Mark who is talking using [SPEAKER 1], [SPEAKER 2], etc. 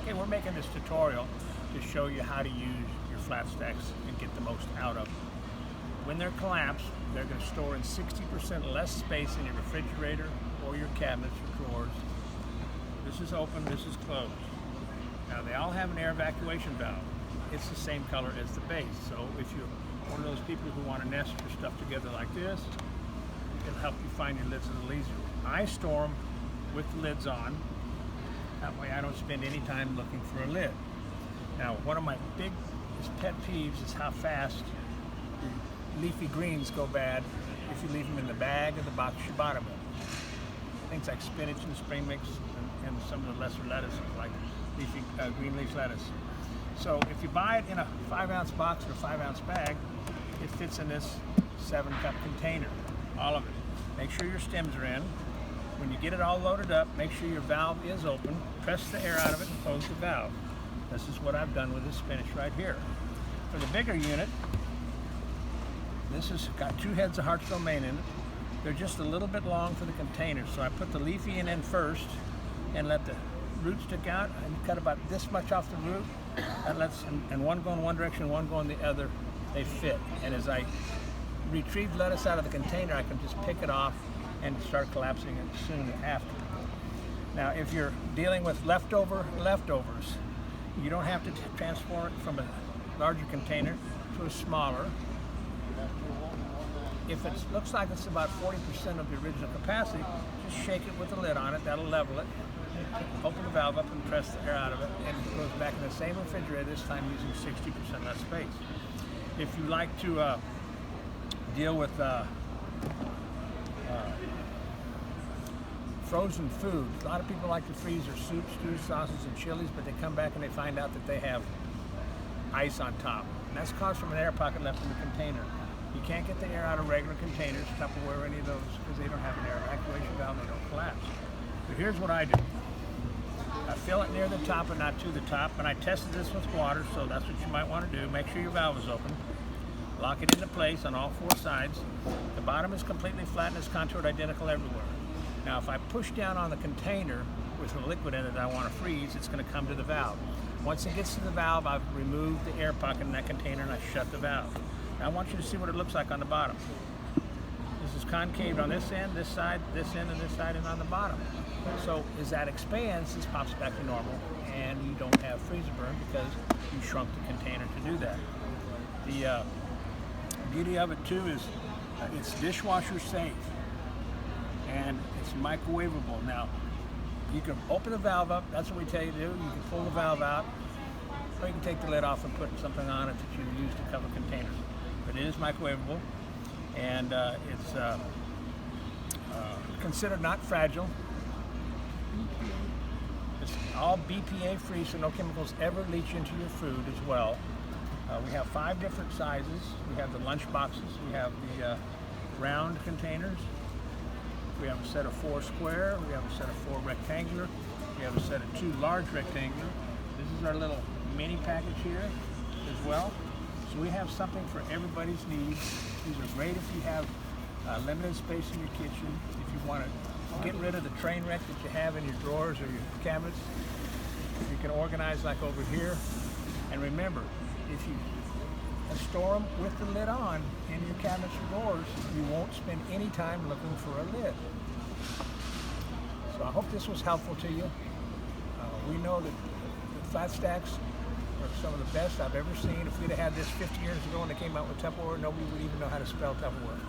[SPEAKER 1] Okay, we're making this tutorial to show you how to use your flat stacks and get the most out of them. When they're collapsed, they're going to store in 60% less space in your refrigerator or your cabinets or drawers. This is open, this is closed. Now they all have an air evacuation valve. It's the same color as the base. So if you're one of those people who want to nest your stuff together like this, it'll help you find your lids a little easier. I store them with the lids on. That way I don't spend any time looking for a lid. Now, one of my biggest pet peeves is how fast leafy greens go bad if you leave them in the bag or the box you bought them in. Things like spinach and spring mix and some of the lesser lettuces like leafy green leaf lettuce. So if you buy it in a 5-ounce box or a 5-ounce bag, it fits in this 7-cup container, all of it. Make sure your stems are in. When you get it all loaded up, make sure your valve is open. Press the air out of it and close the valve. This is what I've done with this spinach right here. For the bigger unit, this has got 2 heads of Hartsville Maine in it. They're just a little bit long for the container, so I put the leafy in first and let the root stick out and cut about this much off the root. That lets, and one go in one direction, one go in the other. They fit. And as I retrieve lettuce out of the container, I can just pick it off and start collapsing it soon after. Now, if you're dealing with leftovers, you don't have to transform it from a larger container to a smaller. If it looks like it's about 40% of the original capacity, just shake it with the lid on it. That'll level it. Open the valve up and press the air out of it, and it goes back in the same refrigerator, this time using 60% less space. If you like to deal with frozen food, a lot of people like to freeze their soups, stews, sauces, and chilies, but they come back and they find out that they have ice on top. And that's caused from an air pocket left in the container. You can't get the air out of regular containers, Tupperware, or any of those, because they don't have an air evacuation valve, they don't collapse. So here's what I do. I fill it near the top and not to the top, and I tested this with water, so that's what you might want to do. Make sure your valve is open. Lock it into place on all 4 sides. The bottom is completely flat and is contoured identical everywhere. Now, if I push down on the container with the liquid in it that I want to freeze, it's going to come to the valve. Once it gets to the valve, I've removed the air pocket in that container and I shut the valve. Now, I want you to see what it looks like on the bottom. This is concaved on this end, this side, this end, and this side, and on the bottom. So as that expands, this pops back to normal, and you don't have freezer burn because you shrunk the container to do that. The beauty of it too is it's dishwasher safe, and it's microwavable. Now, you can open the valve up, that's what we tell you to do. You can pull the valve out, or you can take the lid off and put something on it that you use to cover containers. But it is microwavable, and it's considered not fragile. It's all BPA free, so no chemicals ever leach into your food as well. We have 5 different sizes. We have the lunch boxes, we have the round containers, we have a set of 4 square, we have a set of 4 rectangular, we have a set of 2 large rectangular. This is our little mini package here as well. So we have something for everybody's needs. These are great if you have limited space in your kitchen, if you want to get rid of the train wreck that you have in your drawers or your cabinets. You can organize like over here. And remember, if you store them with the lid on in your cabinets or drawers, you won't spend any time looking for a lid. So I hope this was helpful to you. We know that the flat stacks are some of the best I've ever seen. If we'd have had this 50 years ago when they came out with Tupperware, nobody would even know how to spell Tupperware.